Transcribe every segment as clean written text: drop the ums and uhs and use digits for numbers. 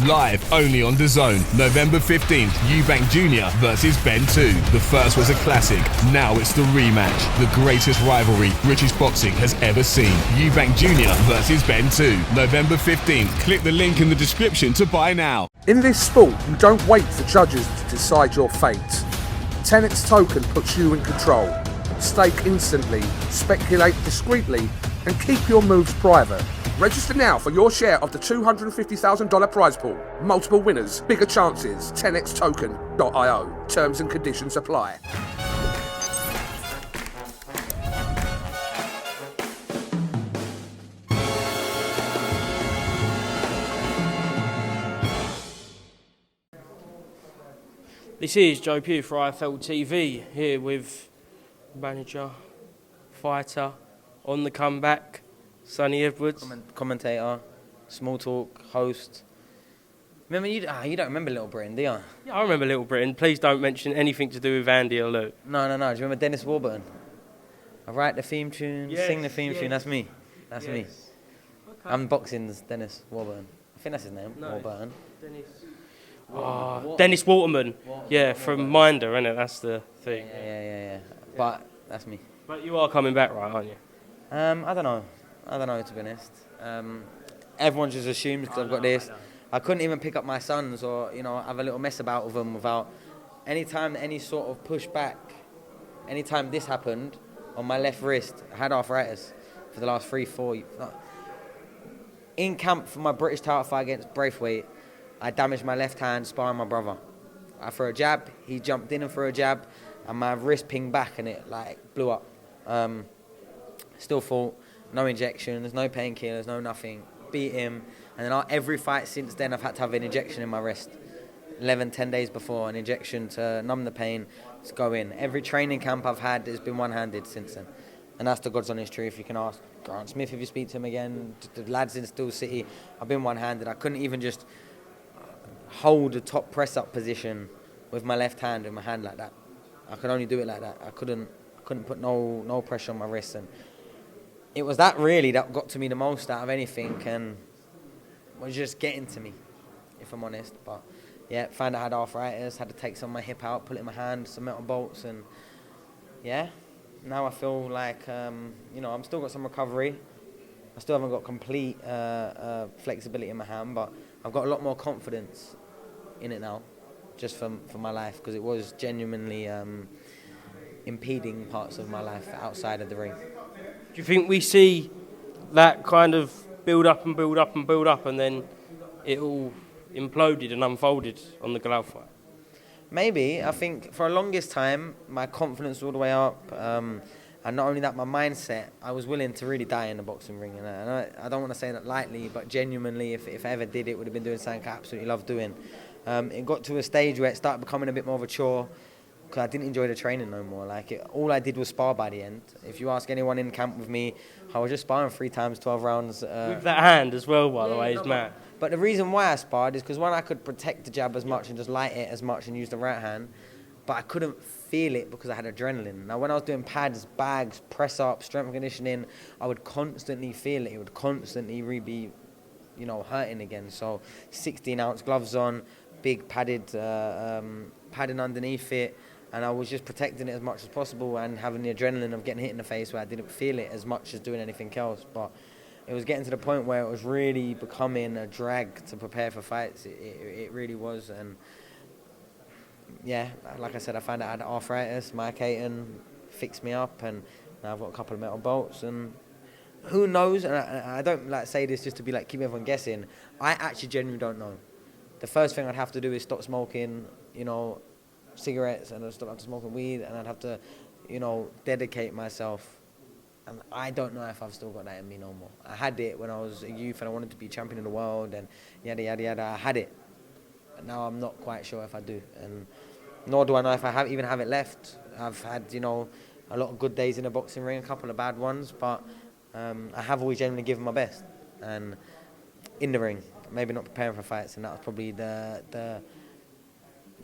Live only on DAZN. November 15th, Eubank Jr versus Benn 2. The first was a classic. Now it's the rematch. The greatest rivalry British boxing has ever seen. Eubank Jr versus Benn 2. November 15th. Click the link in the description to buy now. In this sport, you don't wait for judges to decide your fate. TenexToken puts you in control. Stake instantly, speculate discreetly, and keep your moves private. Register now for your share of the $250,000 prize pool. Multiple winners, bigger chances. TenexToken.io. Terms and conditions apply. This is Joe Pugh for IFLTV, here with manager, fighter, on the comeback, Sonny Edwards. Commentator, small talk, host. Remember, you don't remember Little Britain, do you? Yeah, I remember Little Britain. Please don't mention anything to do with Andy or Lou. No. Do you remember Dennis Warburton? I write the theme tune, Yes, sing the theme yes. tune. That's me. That's me. Okay. I'm boxing's Dennis Warburton. I think that's his name, No. Warburton. Dennis Waterman. Yeah, from Minder, innit? That's the thing. Yeah. But that's me. But you are coming back, right, aren't you? I don't know, to be honest. Everyone just assumes because I've got this. I couldn't even pick up my sons or, have a little mess about with them without any sort of pushback. Anytime this happened on my left wrist, I had arthritis for the last 3-4 years. In camp for my British title fight against Braithwaite, I damaged my left hand sparring my brother. I threw a jab, he jumped in and threw a jab, and my wrist pinged back and it blew up. Still fought, no injections, no painkillers, no nothing. Beat him, and then every fight since then I've had to have an injection in my wrist. 10 days before, an injection to numb the pain, to go in. Every training camp I've had has been one-handed since then. And that's the God's honest truth. You can ask Grant Smith if you speak to him again, the lads in Steel City. I've been one-handed. I couldn't even just hold a top press-up position with my left hand in my hand like that. I could only do it like that. I couldn't put no pressure on my wrist, and it was that really that got to me the most out of anything, and was just getting to me, if I'm honest. But yeah, found out I had arthritis, had to take some of my hip out, put it in my hand, some metal bolts, and yeah, now I feel like I'm still got some recovery. I still haven't got complete flexibility in my hand, but I've got a lot more confidence in it now, just for my life, because it was genuinely impeding parts of my life outside of the ring. Do you think we see that kind of build up, and then it all imploded and unfolded on the glove fight? Maybe. I think for the longest time, my confidence was all the way up. And not only that, my mindset, I was willing to really die in the boxing ring. And I don't want to say that lightly, but genuinely, if I ever did, it would have been doing something I absolutely loved doing. It got to a stage where it started becoming a bit more of a chore, because I didn't enjoy the training no more. All I did was spar by the end. If you ask anyone in camp with me, I was just sparring 3 times, 12 rounds. With that hand as well, by the way, is mad. But the reason why I sparred is because, one, I could protect the jab as much and just light it as much and use the right hand, but I couldn't feel it because I had adrenaline. Now, when I was doing pads, bags, press-ups, strength and conditioning, I would constantly feel it. It would constantly be, hurting again. So 16-ounce gloves on, big padding underneath it, and I was just protecting it as much as possible and having the adrenaline of getting hit in the face where I didn't feel it as much as doing anything else. But it was getting to the point where it was really becoming a drag to prepare for fights. It really was. And yeah, like I said, I found out I had arthritis, mycating, fixed me up, and now I've got a couple of metal bolts. And who knows? And I don't say this just to be keep everyone guessing. I actually genuinely don't know. The first thing I'd have to do is stop smoking, cigarettes, and I'd stop smoking weed, and I'd have to, dedicate myself. And I don't know if I've still got that in me no more. I had it when I was a youth and I wanted to be champion of the world and yada, yada, yada. I had it. But now I'm not quite sure if I do. And nor do I know if I even have it left. I've had, a lot of good days in the boxing ring, a couple of bad ones, but I have always genuinely given my best. And in the ring, maybe not preparing for fights, and that was probably the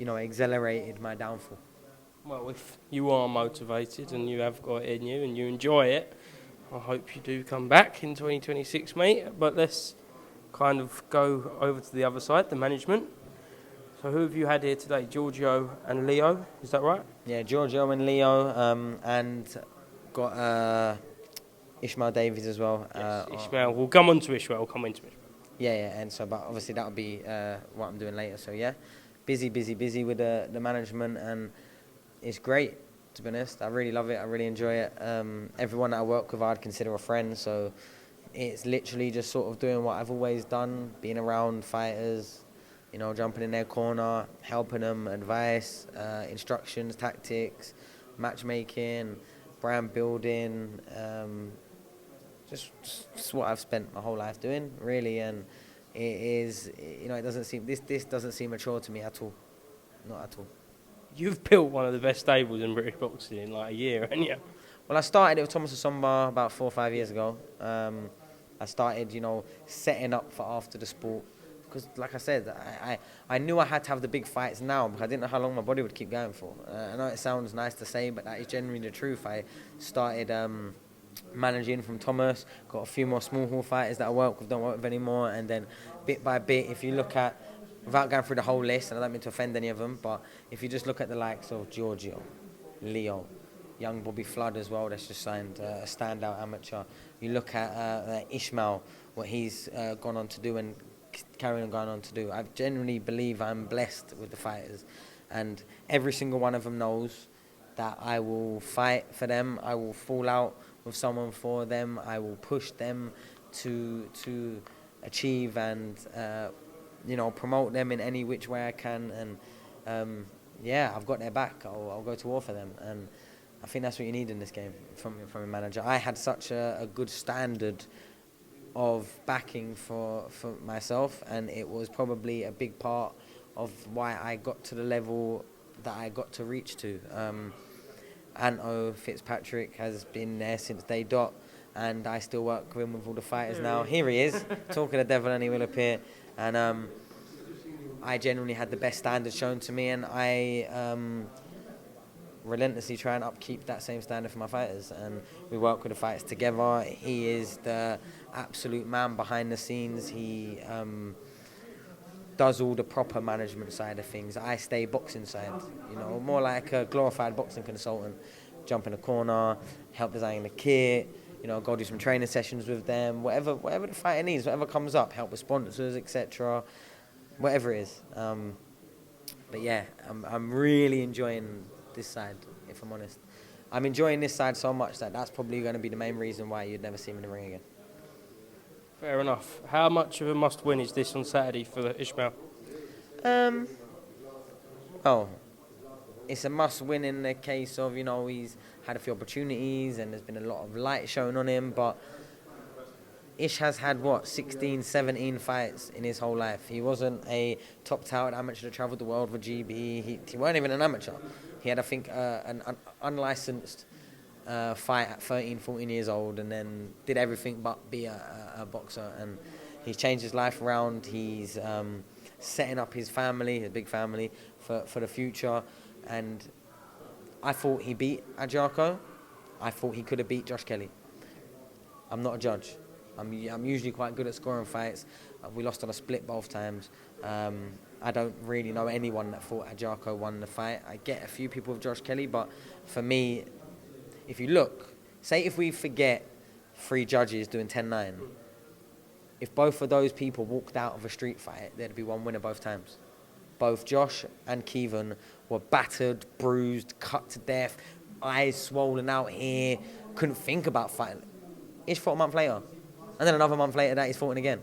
accelerated my downfall. Well, if you are motivated and you have got it in you and you enjoy it, I hope you do come back in 2026, mate. But let's kind of go over to the other side, the management. So who have you had here today? Giorgio and Leo, is that right? Yeah, Giorgio and Leo, and got Ishmael Davies as well. Yes, Ishmael. We'll come on to Ishmael. Yeah, and so, but obviously that'll be what I'm doing later. So yeah, busy with the management, and it's great, to be honest. I really love it. I really enjoy it. Everyone that I work with, I'd consider a friend. So it's literally just sort of doing what I've always done, being around fighters, you know, jumping in their corner, helping them, advice, instructions, tactics, matchmaking, brand building, just what I've spent my whole life doing, really. And it is, you know, it doesn't seem, this doesn't seem mature to me at all, not at all. You've built one of the best stables in British boxing in like a year, haven't you? Well, I started it with Thomas Asomba about 4 or 5 years ago. I started, you know, setting up for after the sport. Because, like I said, I knew I had to have the big fights now because I didn't know how long my body would keep going for. I know it sounds nice to say, but that is generally the truth. I started managing from Thomas, got a few more small hall fighters that I work with, don't work with anymore, and then bit by bit, if you look at, without going through the whole list, and I don't mean to offend any of them, but if you just look at the likes of Giorgio, Leo, young Bobby Flood as well, that's just signed a standout amateur. You look at Ishmael, what he's gone on to do and carrying on going on to do. I genuinely believe I'm blessed with the fighters, and every single one of them knows that I will fight for them, I will fall out with someone for them, I will push them to achieve and you know, promote them in any which way I can, and yeah, I've got their back. I'll go to war for them, and I think that's what you need in this game from a manager. I had such a good standard of backing for myself, and it was probably a big part of why I got to the level that I got to reach to. Anto Fitzpatrick has been there since day dot, and I still work with him with all the fighters now. Here he is, talking the devil, and he will appear. And I genuinely had the best standards shown to me, and I relentlessly try and upkeep that same standard for my fighters. And we work with the fighters together. He is the absolute man behind the scenes. He does all the proper management side of things. I stay boxing side, you know, more like a glorified boxing consultant. Jump in the corner, help design the kit, you know, go do some training sessions with them, whatever the fighter needs, whatever comes up, help with sponsors, etc., whatever it is. But yeah, I'm really enjoying this side, if I'm honest. I'm enjoying this side so much that that's probably going to be the main reason why you'd never see me in the ring again. Fair enough. How much of a must-win is this on Saturday for Ishmael? Oh, it's a must-win in the case of, you know, he's had a few opportunities and there's been a lot of light shown on him, but Ish has had, 16, 17 fights in his whole life. He wasn't a top-touted amateur that travelled the world with GB. He weren't even an amateur. He had, I think, an unlicensed fight at 13, 14 years old, and then did everything but be a boxer. And he's changed his life around. He's setting up his family, his big family, for the future. And I thought he beat Adjarko. I thought he could have beat Josh Kelly. I'm not a judge. I'm usually quite good at scoring fights. We lost on a split both times. I don't really know anyone that thought Adjarko won the fight. I get a few people with Josh Kelly, but for me, if you look, say if we forget 3 judges doing 10-9, if both of those people walked out of a street fight, there'd be one winner both times. Both Josh and Kevin were battered, bruised, cut to death, eyes swollen out here, couldn't think about fighting. Ish fought a month later. And then another month later that he's fought again.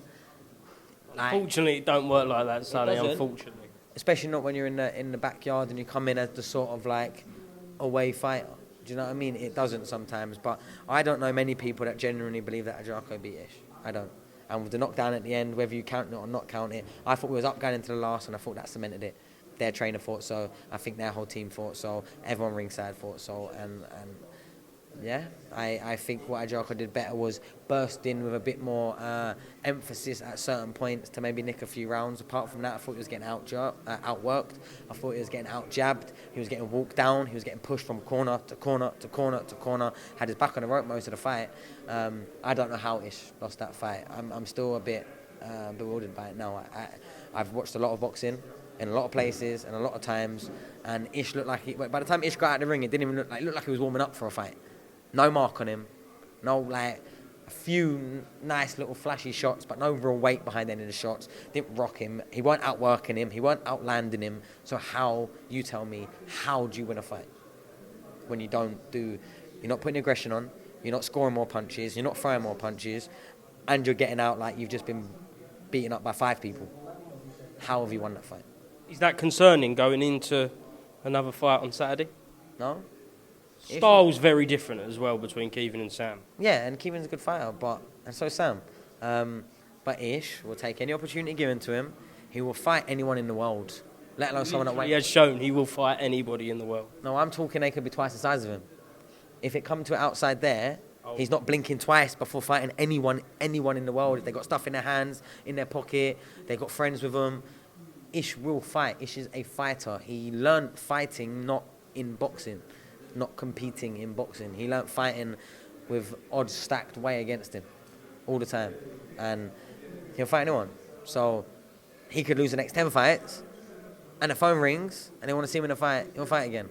Fortunately, it don't work like that, Sonny, unfortunately. Especially not when you're in the backyard and you come in as the sort of like away fighter. Do you know what I mean? It doesn't sometimes, but I don't know many people that genuinely believe that Adjarko beat Ish. I don't. And with the knockdown at the end, whether you count it or not count it, I thought we was up going into the last, and I thought that cemented it. Their trainer thought so. I think their whole team thought so. Everyone ringside thought so. And yeah, I think what Adjarko did better was burst in with a bit more emphasis at certain points to maybe nick a few rounds. Apart from that, I thought he was getting outworked. I thought he was getting out-jabbed. He was getting walked down. He was getting pushed from corner to corner to corner to corner. Had his back on the rope most of the fight. I don't know how Ish lost that fight. I'm still a bit bewildered by it now. I've watched a lot of boxing in a lot of places and a lot of times, and Ish looked like by the time Ish got out of the ring, it didn't even look like he was warming up for a fight. No mark on him, no like a few nice little flashy shots, but no real weight behind any of the shots. Didn't rock him. He weren't outworking him. He weren't outlanding him. So you tell me, how do you win a fight when you're not putting aggression on, you're not scoring more punches, you're not throwing more punches, and you're getting out like you've just been beaten up by 5 people? How have you won that fight? Is that concerning going into another fight on Saturday? No? Style's very different as well between Keevan and Sam. Yeah, and Keevan's a good fighter, and so is Sam. But Ish will take any opportunity given to him. He will fight anyone in the world, let alone someone that weighs. He has shown he will fight anybody in the world. No, I'm talking they could be twice the size of him. If it come to it outside there, he's not blinking twice before fighting anyone in the world. If they got stuff in their hands, in their pocket, they got friends with them, Ish will fight. Ish is a fighter. He learned fighting not in boxing, not competing in boxing. He learned fighting with odds stacked way against him all the time. And he'll fight anyone. So he could lose the next 10 fights, and the phone rings, and they want to see him in a fight, he'll fight again.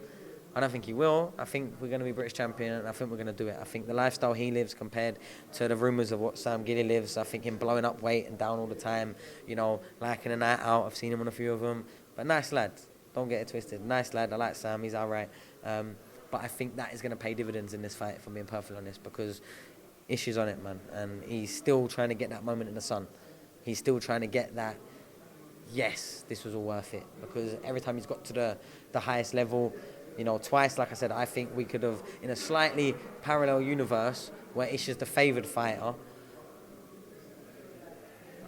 I don't think he will. I think we're going to be British champion, and I think we're going to do it. I think the lifestyle he lives compared to the rumours of what Sam Giddy lives, I think him blowing up weight and down all the time, liking a night out. I've seen him on a few of them. But nice lad. Don't get it twisted. Nice lad. I like Sam. He's all right. But I think that is going to pay dividends in this fight, if I'm being perfectly honest, because Ish is on it, man. And he's still trying to get that moment in the sun. He's still trying to get that, yes, this was all worth it. Because every time he's got to the highest level, twice, like I said, I think we could have, in a slightly parallel universe where Ish is the favoured fighter,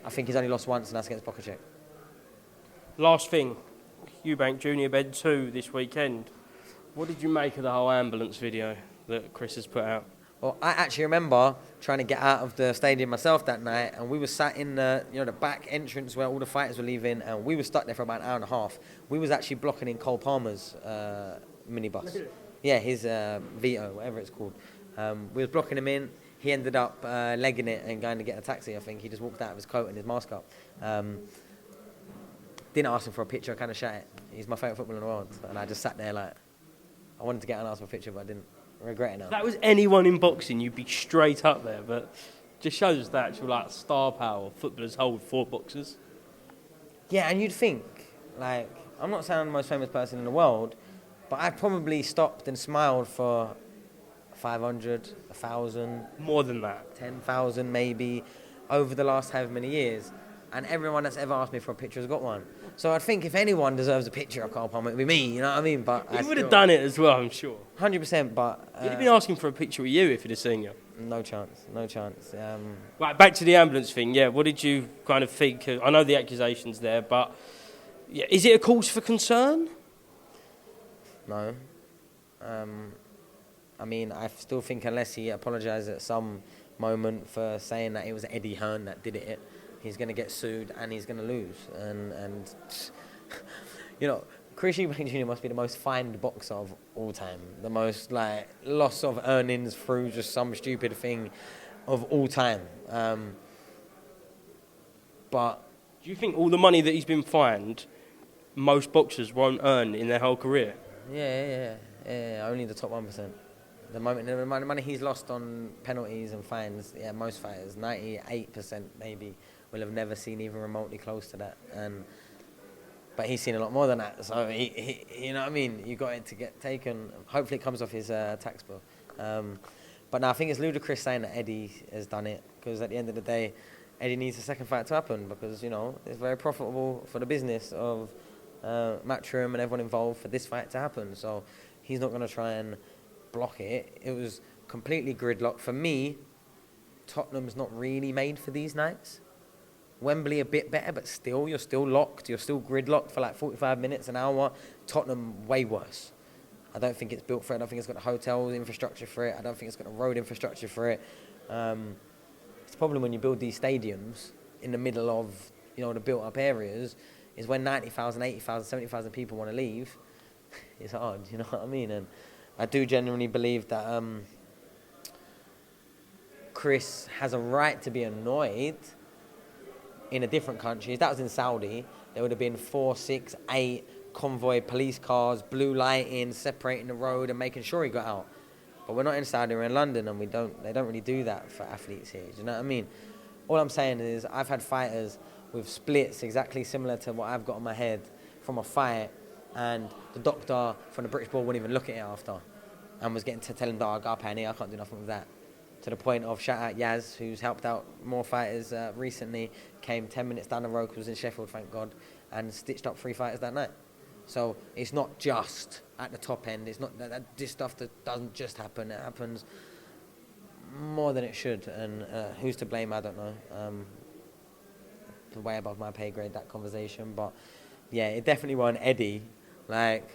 I think he's only lost once, and that's against Bokacek. Last thing, Eubank Jr. bed 2 this weekend. What did you make of the whole ambulance video that Chris has put out? Well, I actually remember trying to get out of the stadium myself that night, and we were sat in the back entrance where all the fighters were leaving, and we were stuck there for about an hour and a half. We was actually blocking in Cole Palmer's minibus. Yeah, his Vito, whatever it's called. We was blocking him in. He ended up legging it and going to get a taxi, I think. He just walked out of his coat and his mask up. Didn't ask him for a picture, I kind of shot it. He's my favourite footballer in the world. And I just sat there like, I wanted to get and ask for a picture, but I didn't. I regret it now. If that was anyone in boxing, you'd be straight up there, but just shows the actual star power footballers hold for boxers. Yeah, and you'd think, I'm not saying I'm the most famous person in the world, but I've probably stopped and smiled for 500, 1,000. More than that. 10,000 maybe, over the last however many years. And everyone that's ever asked me for a picture has got one. So I think if anyone deserves a picture of Carl Palmer, it would be me, you know what I mean? But he would have done it as well, I'm sure. 100%, but... he'd have been asking for a picture of you if he'd have seen you. No chance. Right, back to the ambulance thing, yeah, what did you kind of think? I know the accusations there, but yeah, is it a cause for concern? No. I still think unless he apologises at some moment for saying that it was Eddie Hearn that did it, he's going to get sued and he's going to lose. And Chris Eubank Jr. must be the most fined boxer of all time. The most, loss of earnings through just some stupid thing of all time. But... do you think all the money that he's been fined, most boxers won't earn in their whole career? Yeah, only the top 1%. The money he's lost on penalties and fines, yeah, most fighters, 98% maybe, will have never seen even remotely close to that. But he's seen a lot more than that. So, he you know what I mean? You got it to get taken. Hopefully it comes off his tax bill. But no, I think it's ludicrous saying that Eddie has done it, because at the end of the day, Eddie needs a second fight to happen, because, it's very profitable for the business of Matchroom and everyone involved for this fight to happen. So he's not going to try and block it. It was completely gridlocked. For me, Tottenham's not really made for these nights. Wembley a bit better, but still, you're still locked. You're still gridlocked for 45 minutes, an hour. Tottenham, way worse. I don't think it's built for it. I don't think it's got the hotel infrastructure for it. I don't think it's got the road infrastructure for it. It's a problem when you build these stadiums in the middle of, the built-up areas, is when 90,000, 80,000, 70,000 people want to leave. It's hard, you know what I mean? And I do genuinely believe that Chris has a right to be annoyed, in a different country. If that was in Saudi, there would have been 4, 6, 8 convoy police cars, blue lighting, separating the road and making sure he got out. But we're not in Saudi, we're in London, and they don't really do that for athletes here. Do you know what I mean? All I'm saying is I've had fighters with splits exactly similar to what I've got on my head from a fight, and the doctor from the British Board wouldn't even look at it after, and was getting to tell him, "Dog, I got a penny, I can't do nothing with that." To the point of, shout out Yaz, who's helped out more fighters recently, came 10 minutes down the road, because was in Sheffield, thank God, and stitched up 3 fighters that night. So it's not just at the top end. It's not that this stuff that doesn't just happen. It happens more than it should. And who's to blame? I don't know. Way above my pay grade, that conversation. But yeah, it definitely wasn't Eddie. Like,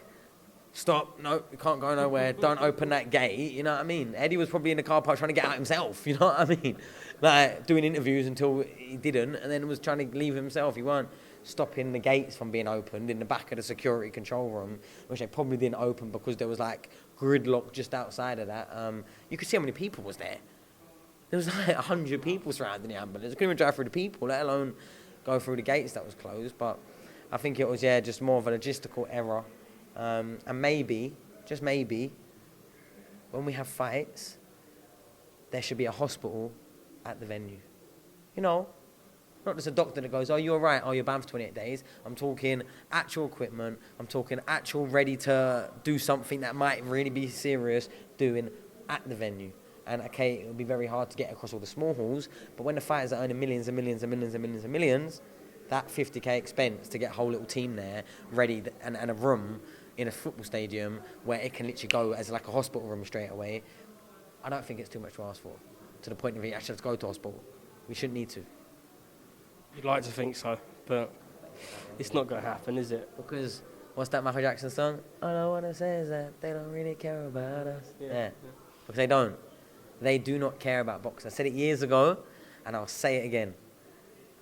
stop, no, you can't go nowhere. Don't open that gate. You know what I mean? Eddie was probably in the car park trying to get out himself. You know what I mean? Like, doing interviews until he didn't, and then was trying to leave himself. He weren't stopping the gates from being opened in the back of the security control room, which they probably didn't open because there was like gridlock just outside of that. You could see how many people was there. There was like 100 people surrounding the ambulance. Couldn't even drive through the people, let alone go through the gates that was closed. But I think it was, just more of a logistical error. And maybe, just maybe, when we have fights, there should be a hospital at the venue. You know, not just a doctor that goes, "Oh, you're right, oh, you're banned for 28 days. I'm talking actual equipment. I'm talking actual ready to do something that might really be serious doing at the venue. And okay, it would be very hard to get across all the small halls, but when the fighters are earning millions and millions and millions and millions and millions, that 50k expense to get a whole little team there ready and a room in a football stadium where it can literally go as like a hospital room straight away, I don't think it's too much to ask for, to the point of you actually have to go to hospital. We shouldn't need to. You'd like to think so, but it's not going to happen, is it? Because, what's that Michael Jackson song? All I want to say is that they don't really care about us. Yeah. Because they don't. They do not care about boxing. I said it years ago, and I'll say it again.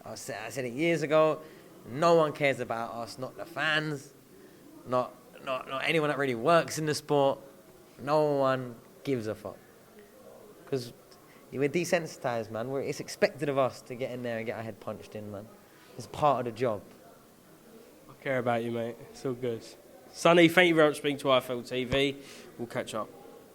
I said it years ago. No one cares about us, not the fans, not anyone that really works in the sport. No one gives a fuck. Because we're desensitized, man. It's expected of us to get in there and get our head punched in, man. It's part of the job. I care about you, mate. It's all good. Sonny, thank you very much for speaking to IFLTV. We'll catch up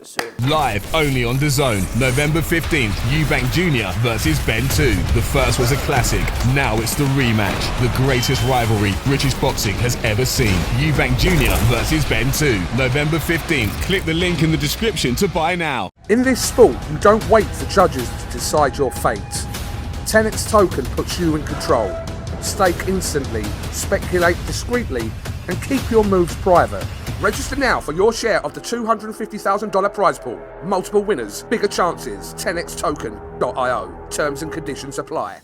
soon. Live only on DAZN, November 15th, Eubank Jr versus Benn 2. The first was a classic, now it's the rematch. The greatest rivalry British boxing has ever seen. Eubank Jr versus Benn 2, November 15th. Click the link in the description to buy now. In this sport, you don't wait for judges to decide your fate. TenexToken puts you in control. Stake instantly, speculate discreetly, and keep your moves private. Register now for your share of the $250,000 prize pool. Multiple winners, bigger chances. TenexToken.io. Terms and conditions apply.